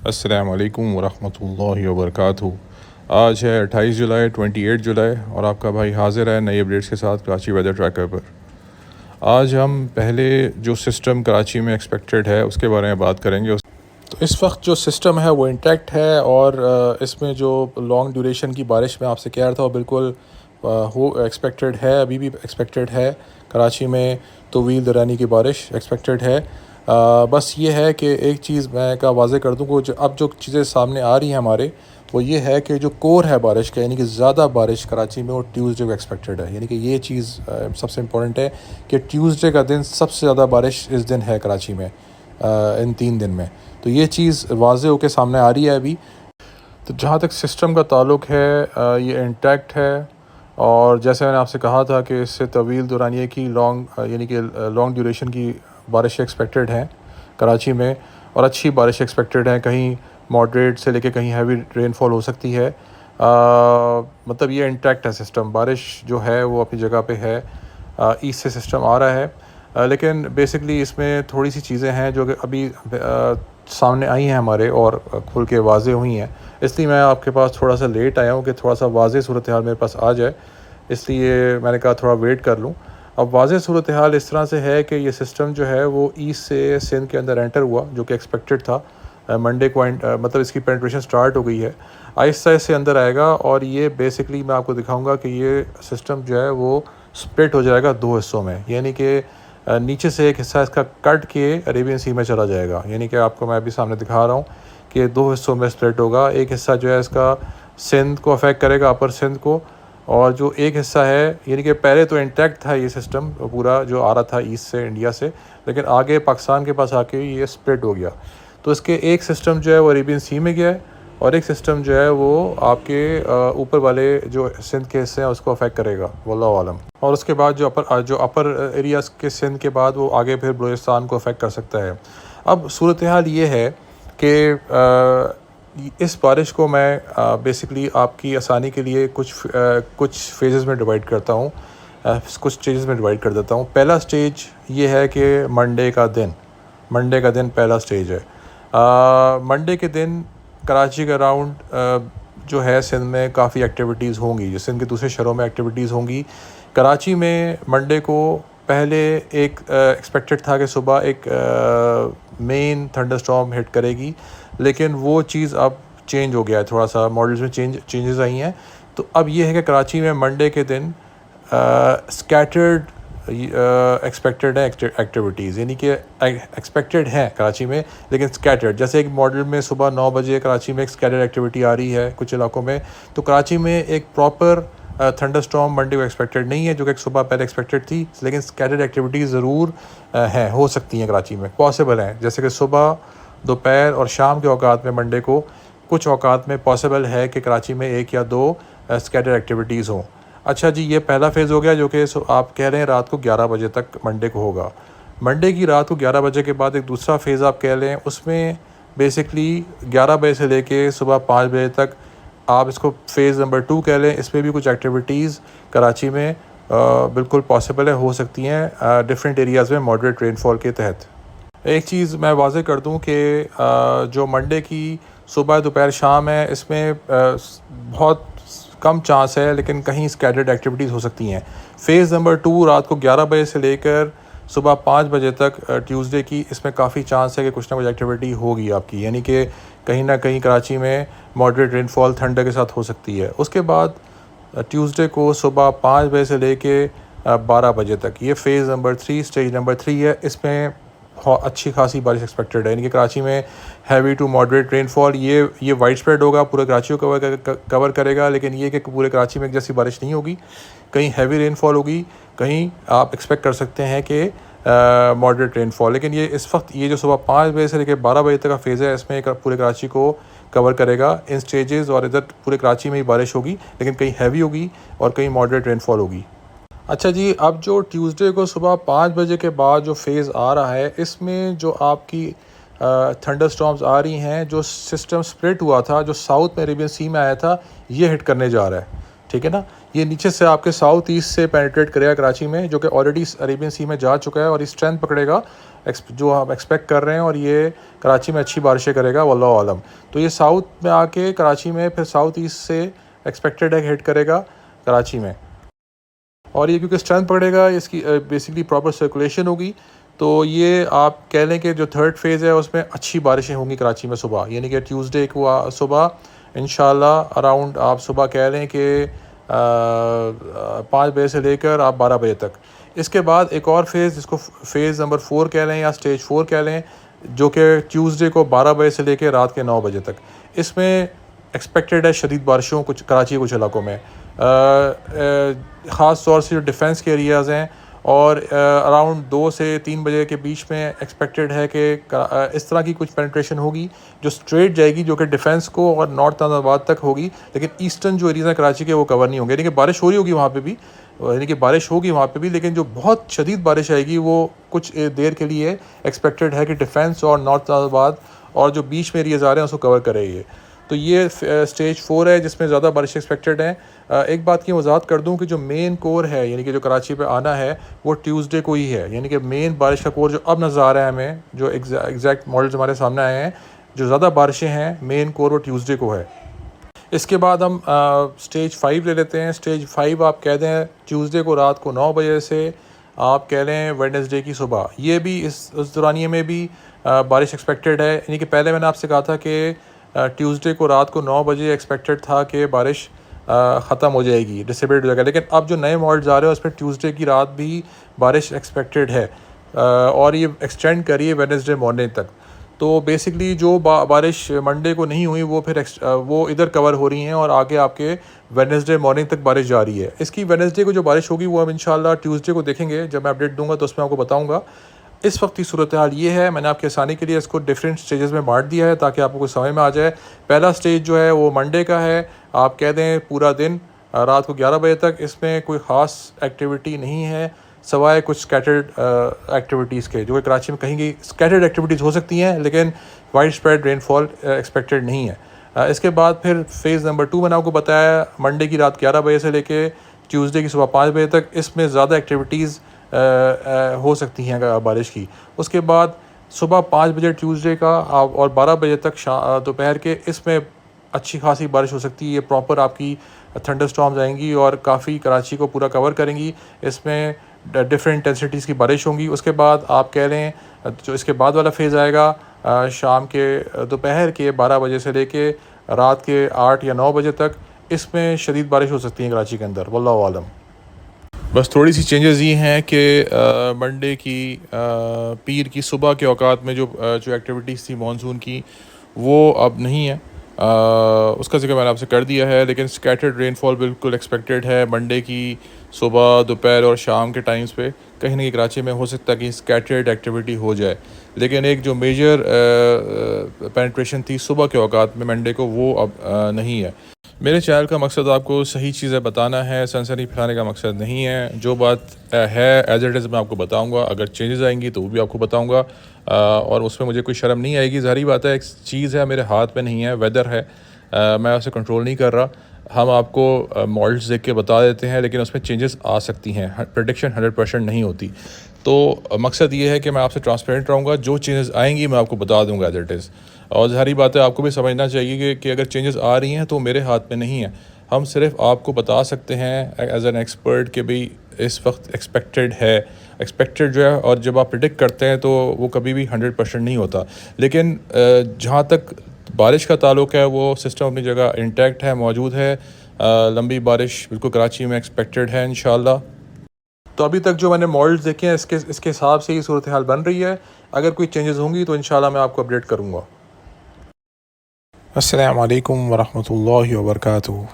अस्सलाम वालेकुम वरहमतुल्लाहि वबरकातुहू। आज है 28 जुलाई 28 जुलाई और आपका भाई हाज़िर है नई अपडेट्स के साथ कराची वेदर ट्रैकर पर। आज हम पहले जो सिस्टम कराची में एक्सपेक्टेड है उसके बारे में बात करेंगे। तो इस वक्त जो सिस्टम है वो इंटैक्ट है और इसमें जो लॉन्ग ड्यूरेशन की बारिश मैं आपसे कह रहा था वो बिल्कुल हो एक्सपेक्टेड है, अभी भी एक्सपेक्टेड है। कराची में तवील दरानी की बारिश एक्सपेक्टेड है। बस ये है कि एक चीज़ मैं का वाज़े कर दूँ कि अब जो चीज़ें सामने आ रही हैं हमारे, वो ये है कि जो कोर है बारिश का, यानी कि ज़्यादा बारिश कराची में, वो ट्यूसडे को एक्सपेक्टेड है। यानी कि ये चीज़ सबसे इम्पॉर्टेंट है कि ट्यूसडे का दिन सबसे ज़्यादा बारिश इस दिन है कराची में, इन 3 दिन में। तो ये चीज़ वाज़े होकर सामने आ रही है अभी। तो जहाँ तक सिस्टम का ताल्लुक़ है, ये इंटैक्ट है और जैसे मैंने आपसे कहा था कि इससे तवील दौरानिये की यानी कि लॉन्ग ड्यूरेशन की बारिश एक्सपेक्टेड हैं कराची में और अच्छी बारिश एक्सपेक्टेड है। कहीं मॉडरेट से लेके कहीं हैवी रेनफॉल हो सकती है। मतलब ये इंटैक्ट है सिस्टम, बारिश जो है वो अपनी जगह पे है। ईस्ट से सिस्टम आ रहा है, लेकिन बेसिकली इसमें थोड़ी सी चीज़ें हैं जो कि अभी सामने आई हैं हमारे और खुल के वाज़े हुई हैं। इसलिए मैं आपके पास थोड़ा सा लेट आया हूँ कि थोड़ा सा वाज़े सूरत हाल मेरे पास आ जाए, इसलिए मैंने कहा थोड़ा वेट कर लूँ। अब वाज़े सूरत हाल इस तरह से है कि ये सिस्टम जो है वो ईस्ट से सिंध के अंदर एंटर हुआ, जो कि एक्सपेक्टेड था। मंडे को मतलब इसकी पेनिट्रेशन स्टार्ट हो गई है, आहिस्ता से अंदर आएगा और ये बेसिकली मैं आपको दिखाऊंगा कि ये सिस्टम जो है वो स्प्लिट हो जाएगा 2 हिस्सों में। यानी कि नीचे से एक हिस्सा इसका कट के अरेबियन सी में चला जाएगा। यानी कि आपको मैं अभी सामने दिखा रहा हूँ कि 2 हिस्सों में स्प्लिट होगा। एक हिस्सा जो है इसका सिंध को अफेक्ट करेगा, अपर सिंध को, और जो एक हिस्सा है, यानी कि पहले तो इंटैक्ट था ये सिस्टम पूरा जो आ रहा था ईस्ट से इंडिया से, लेकिन आगे पाकिस्तान के पास आके ये स्प्लिट हो गया। तो इसके एक सिस्टम जो है वो अरेबियन सी में गया है और एक सिस्टम जो है वो आपके ऊपर वाले जो सिंध के हिस्से हैं उसको अफेक्ट करेगा, वल्लाहु आलम। और उसके बाद जो अपर एरियाज़ के सिंध के बाद वो आगे फिर बलूचिस्तान को अफेक्ट कर सकता है। अब सूरत हाल ये है कि इस बारिश को मैं बेसिकली आपकी आसानी के लिए कुछ फेजेस में डिवाइड करता हूँ, कुछ स्टेजेस में डिवाइड कर देता हूँ। पहला स्टेज ये है कि मंडे का दिन पहला स्टेज है। मंडे के दिन कराची के अराउंड जो है सिंध में काफ़ी एक्टिविटीज़ होंगी, जो सिंध के दूसरे शहरों में एक्टिविटीज़ होंगी। कराची में मंडे को पहले एक एक्सपेक्टेड था कि सुबह एक मेन थंडरस्टॉर्म हिट करेगी, लेकिन वो चीज़ अब चेंज हो गया है, थोड़ा सा मॉडल्स में चेंजेस आई हैं। तो अब ये है कि कराची में मंडे के दिन स्कैटर्ड एक्सपेक्टेड है एक्टिविटीज़, यानी कि एक्सपेक्टेड हैं कराची में लेकिन स्कैटर्ड। जैसे एक मॉडल में सुबह 9 बजे कराची में एक स्कैटर्ड एक्टिविटी आ रही है कुछ इलाकों में, तो कराची में एक प्रॉपर थंडरस्टॉर्म मंडे को एक्सपेक्टेड नहीं है, जो कि सुबह पहले एक्सपेक्टेड थी, लेकिन स्कैटर्ड एक्टिविटीज़ ज़रूर हैं, हो सकती हैं कराची में, पॉसिबल हैं। जैसे कि सुबह, दोपहर और शाम के औकात में मंडे को कुछ औकात में पॉसिबल है कि कराची में 1 या 2 स्कैटर्ड एक्टिविटीज़ हों। अच्छा जी, ये पहला फ़ेज़ हो गया जो कि आप कह रहे हैं रात को 11 बजे तक मंडे को होगा। मंडे की रात को 11 बजे के बाद एक दूसरा फ़ेज़ आप कह लें, उसमें बेसिकली 11 बजे से लेके सुबह 5 बजे तक आप इसको फ़ेज़ नंबर 2 कह लें। इसमें भी कुछ एक्टिविटीज़ कराची में बिल्कुल पॉसिबल है, हो सकती हैं डिफरेंट एरियाज़ में मॉडरेट रेनफॉल के तहत। एक चीज़ मैं वाज़े कर दूं कि जो मंडे की सुबह, दोपहर, शाम है, इसमें बहुत कम चांस है, लेकिन कहीं स्कैटर्ड एक्टिविटीज़ हो सकती हैं। फ़ेज़ नंबर 2 रात को 11 बजे से लेकर सुबह 5 बजे तक ट्यूसडे की, इसमें काफ़ी चांस है कि कुछ ना कुछ एक्टिविटी होगी आपकी, यानी कि कहीं ना कहीं कराची में मॉडरेट रेनफॉल थंडर के साथ हो सकती है। उसके बाद ट्यूसडे को सुबह 5 बजे से लेके 12 बजे तक, ये फ़ेज़ नंबर 3, स्टेज नंबर 3 है। इसमें अच्छी खासी बारिश एक्सपेक्टेड है, यानी कि कराची में हैवी टू मॉडरेट रेनफॉल, ये वाइड स्प्रेड होगा, पूरे कराची को कवर करेगा। लेकिन ये कि पूरे कराची में एक जैसी बारिश नहीं होगी, कहीं हैवी रेनफॉल होगी, कहीं आप एक्सपेक्ट कर सकते हैं कि मॉडरेट रेनफॉल। लेकिन ये इस वक्त ये जो सुबह 5 बजे से लेकर 12 बजे तक का फेज़ है, इसमें पूरे कराची को कवर करेगा इन स्टेजेस, और इधर पूरे कराची में ही बारिश होगी, लेकिन कहीं हैवी होगी और कहीं मॉडरेट रेनफॉल होगी। अच्छा जी, अब जो ट्यूसडे को सुबह 5 बजे के बाद जो फेज़ आ रहा है, इसमें जो आपकी थंडर स्टॉर्म्स आ रही हैं, जो सिस्टम स्प्लिट हुआ था, जो साउथ में अरेबियन सी में आया था, ये हिट करने जा रहा है। ठीक है ना, ये नीचे से आपके साउथ ईस्ट से पेनिट्रेट करेगा कराची में, जो कि ऑलरेडी अरेबियन सी में जा चुका है, और ये स्ट्रेंथ पकड़ेगा जो आप एक्सपेक्ट कर रहे हैं, और ये कराची में अच्छी बारिशें करेगा वल्लाहु आलम। तो ये साउथ में आके कराची में फिर साउथ ईस्ट से एक्सपेक्टेड है हिट करेगा कराची में, और ये क्योंकि स्ट्रेंथ पकड़ेगा, इसकी बेसिकली प्रॉपर सर्कुलेशन होगी, तो ये आप कह लें कि जो थर्ड फेज़ है उसमें अच्छी बारिशें होंगी कराची में सुबह, यानी कि ट्यूसडे को सुबह इंशाल्लाह अराउंड आप सुबह कह लें कि 5 बजे से लेकर आप 12 बजे तक। इसके बाद एक और फेज़ जिसको फेज़ नंबर 4 कह लें या स्टेज 4 कह लें, जो कि ट्यूसडे को 12 बजे से लेकर रात के 9 बजे तक, इसमें एक्सपेक्टेड है शदीद बारिशों कुछ कराची के कुछ इलाकों में, ख़ास तौर से जो डिफेंस के एरियाज़ हैं, और अराउंड 2 से 3 बजे के बीच में एक्सपेक्टेड है कि इस तरह की कुछ पेनिट्रेशन होगी जो स्ट्रेट जाएगी, जो कि डिफेंस को और नॉर्थ नाज़ाबाद तक होगी, लेकिन ईस्टर्न जो एरियाज़ हैं कराची के वो कवर नहीं होंगे, यानी कि बारिश हो रही होगी वहाँ पे भी, यानी कि बारिश होगी वहाँ पे भी, लेकिन जो बहुत शदीद बारिश आएगी वो कुछ देर के लिए एक्सपेक्टेड है कि डिफेंस और नॉर्थ नाज़ाबाद और जो बीच में एरियाज़ आ रहे हैं उसको कवर करेगी। तो ये स्टेज 4 है जिसमें ज़्यादा बारिश एक्सपेक्टेड है। एक बात की वजाहत कर दूं कि जो मेन कोर है, यानी कि जो कराची पे आना है, वो ट्यूसडे को ही है, यानी कि मेन बारिश का कोर जो अब नज़र आ रहा है हमें, जो एग्जैक्ट मॉडल्स हमारे सामने आए हैं, जो ज़्यादा बारिशें हैं मेन कोर वो ट्यूसडे को है। इसके बाद हम स्टेज 5 ले लेते हैं। स्टेज 5 आप कह दें ट्यूसडे को रात को 9 बजे से आप कह लें वेडनेसडे की सुबह, ये भी उस दौरानिए में भी बारिश एक्सपेक्टेड है, यानी कि पहले मैंने आपसे कहा था कि ट्यूसडे को रात को 9 बजे एक्सपेक्टेड था कि बारिश ख़त्म हो जाएगी, डिसेबल्ड हो जाएगा, लेकिन अब जो नए मॉडल्स आ रहे हैं उसमें ट्यूसडे की रात भी बारिश एक्सपेक्टेड है, और ये एक्सटेंड करिए वेडनेसडे मॉर्निंग तक। तो बेसिकली जो बारिश मंडे को नहीं हुई वो फिर वो इधर कवर हो रही हैं, और आगे आपके वेडनेसडे मॉर्निंग तक बारिश जारी है। इसकी वेडनेसडे को जो बारिश होगी वो हम इंशाल्लाह ट्यूसडे को देखेंगे, जब मैं अपडेट दूंगा तो उसमें आपको बताऊंगा। इस वक्त की सूरत हाल ये है, मैंने आपकी आसानी के लिए इसको डिफरेंट स्टेजेस में बांट दिया है ताकि आपको कुछ समझ में आ जाए। पहला स्टेज जो है वो मंडे का है, आप कह दें पूरा दिन रात को 11 बजे तक, इसमें कोई ख़ास एक्टिविटी नहीं है सवाए कुछ स्कैटर्ड एक्टिविटीज़ के, जो कि कराची में कहीं की स्कैटर्ड एक्टिविटीज़ हो सकती हैं, लेकिन वाइड स्प्रेड रेनफॉल एक्सपेक्टेड नहीं है। इसके बाद फिर फेज़ नंबर 2 मैंने आपको बताया, मंडे की रात 11 बजे से लेके ट्यूसडे की सुबह 5 बजे तक, इसमें ज़्यादा एक्टिविटीज़ हो सकती हैं बारिश की। उसके बाद सुबह 5 बजे ट्यूसडे का और 12 बजे तक दोपहर के, इसमें अच्छी खासी बारिश हो सकती है। ये प्रॉपर आपकी थंडर स्टॉर्म्स आएंगी और काफ़ी कराची को पूरा कवर करेंगी, इसमें डिफरेंट इंटेंसिटीज़ की बारिश होंगी। उसके बाद आप कह लें जो इसके बाद वाला फेज़ आएगा शाम के दोपहर के 12 बजे से लेके रात के 8 या 9 बजे तक, इसमें शदीद बारिश हो सकती है कराची के अंदर वल्लाहु आलम। बस थोड़ी सी चेंजेस ये हैं कि मंडे की पीर की सुबह के औकात में जो एक्टिविटीज़ थी मानसून की वो अब नहीं है, उसका जिक्र मैंने आपसे कर दिया है, लेकिन स्कैटर्ड रेनफॉल बिल्कुल एक्सपेक्टेड है मंडे की सुबह, दोपहर और शाम के टाइम्स पे। कहीं ना कहीं कराची में हो सकता है कि स्कैटर्ड एक्टिविटी हो जाए, लेकिन एक जो मेजर पेनिट्रेशन थी सुबह के औकात में मंडे को वो अब नहीं है। मेरे चैनल का मकसद आपको सही चीज़ें बताना है, सनसनी फैलाने का मकसद नहीं है। जो बात है एज इट इज़ मैं आपको बताऊंगा, अगर चेंजेस आएंगी तो वो भी आपको बताऊंगा, और उसमें मुझे कोई शर्म नहीं आएगी। ज़ाहिर बात है एक चीज़ है मेरे हाथ में नहीं है, वेदर है, मैं उसे कंट्रोल नहीं कर रहा। हम आपको मॉडल्स देख के बता देते हैं, लेकिन उसमें चेंजेस आ सकती हैं, प्रेडिक्शन 100% नहीं होती। तो मकसद ये है कि मैं आपसे ट्रांसपेरेंट रहूँगा, जो चेंजेस आएंगी मैं आपको बता दूँगा एज इट इज़। और ज़ाहिर बात है आपको भी समझना चाहिए कि अगर चेंजेस आ रही हैं तो मेरे हाथ में नहीं है, हम सिर्फ आपको बता सकते हैं एज एन एक्सपर्ट कि भाई इस वक्त एक्सपेक्टेड जो है, और जब आप प्रिडिक्ट करते हैं तो वो कभी भी 100% नहीं होता। लेकिन जहाँ तक बारिश का ताल्लुक है वो सिस्टम अपनी जगह इंटैक्ट है, मौजूद है। लंबी बारिश बिल्कुल कराची में एक्सपेक्टेड है इंशाल्लाह। तो अभी तक जो मैंने मॉडल्स देखे हैं इसके हिसाब से ही सूरत हाल बन रही है। अगर कोई चेंजेस होंगी तो इंशाल्लाह मैं आपको अपडेट करूँगा। अस्सलाम वालेकुम वरहमतुल्लाहि वबरकातुहू।